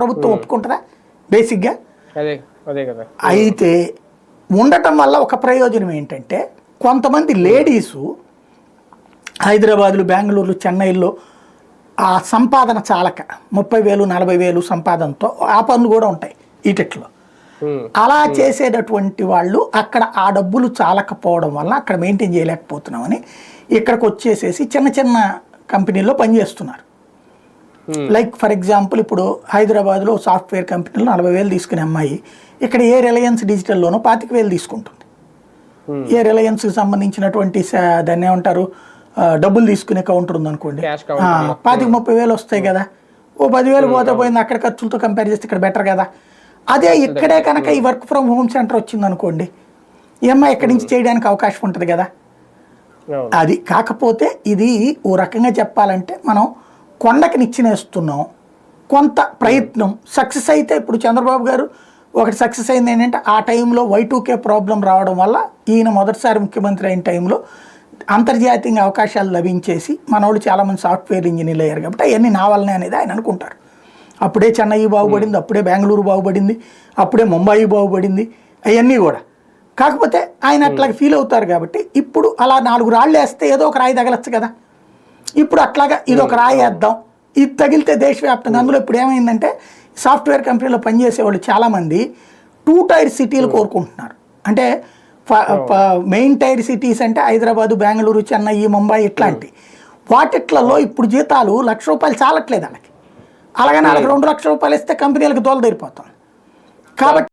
ప్రభుత్వం ఒప్పుకుంటుందా బేసిక్గా? అదే అదే కదా. అయితే ఉండటం వల్ల ఒక ప్రయోజనం ఏంటంటే కొంతమంది లేడీసు హైదరాబాదులు, బెంగళూరు, చెన్నైలో ఆ సంపాదన చాలక 30,000 40,000 సంపాదనతో ఆ పనులు కూడా ఉంటాయి ఈటిట్లో. అలా చేసేటటువంటి వాళ్ళు అక్కడ ఆ డబ్బులు చాలకపోవడం వల్ల అక్కడ మెయింటైన్ చేయలేకపోతున్నామని ఇక్కడికి వచ్చేసేసి చిన్న చిన్న కంపెనీల్లో పనిచేస్తున్నారు. లైక్ ఫర్ ఎగ్జాంపుల్ ఇప్పుడు హైదరాబాద్లో సాఫ్ట్వేర్ కంపెనీలో 40,000 తీసుకునే అమ్మాయి ఇక్కడ ఏ రిలయన్స్ డిజిటల్లోనో 25,000 తీసుకుంటుంది. ఏ రిలయన్స్కి సంబంధించినటువంటి దాన్ని ఏమంటారు డబ్బులు తీసుకునే కౌంటర్ ఉందనుకోండి, 25,000-30,000 వస్తాయి కదా. ఓ 10,000 పోతే పోయింది, అక్కడ ఖర్చులతో కంపేర్ చేస్తే ఇక్కడ బెటర్ కదా. అదే ఇక్కడే కనుక ఈ వర్క్ ఫ్రమ్ హోమ్ సెంటర్ వచ్చింది అనుకోండి, ఈ అమ్మాయి ఎక్కడి నుంచి చేయడానికి అవకాశం ఉంటుంది కదా. అది కాకపోతే ఇది ఓ రకంగా చెప్పాలంటే మనం కొండకి నిచ్చినేస్తున్నాం. కొంత ప్రయత్నం సక్సెస్ అయితే ఇప్పుడు చంద్రబాబు గారు ఒకటి సక్సెస్ అయింది ఏంటంటే ఆ టైంలో Y2K ప్రాబ్లం రావడం వల్ల ఈయన మొదటిసారి ముఖ్యమంత్రి అయిన టైంలో అంతర్జాతీయంగా అవకాశాలు లభించేసి మనోళ్ళు చాలామంది సాఫ్ట్వేర్ ఇంజనీర్లు అయ్యారు కాబట్టి అవన్నీ నా వల్లనే అనేది ఆయన అనుకుంటారు. అప్పుడే చెన్నై బాగుపడింది, అప్పుడే బెంగళూరు బాగుపడింది, అప్పుడే ముంబై బాగుపడింది, అవన్నీ కూడా. కాకపోతే ఆయన అట్లాగే ఫీల్ అవుతారు కాబట్టి ఇప్పుడు అలా 4 రాళ్ళు వేస్తే ఏదో ఒక రాయి తగలచ్చు కదా. ఇప్పుడు అట్లాగా ఇది ఒక రాయి వేద్దాం, ఇది తగిలితే దేశవ్యాప్తంగా. అందులో ఇప్పుడు ఏమైందంటే సాఫ్ట్వేర్ కంపెనీలో పనిచేసే వాళ్ళు చాలామంది 2 టైర్ సిటీలు కోరుకుంటున్నారు. అంటే మెయిన్ టైర్ సిటీస్ అంటే హైదరాబాదు, బెంగళూరు, చెన్నై, ముంబై ఇట్లాంటి వాటిట్లలో ఇప్పుడు జీతాలు ₹1,00,000 చాలట్లేదు వాళ్ళకి. అలాగని వాళ్ళకి ₹2,00,000 ఇస్తే కంపెనీలకు దోల తీరిపోతాం కాబట్టి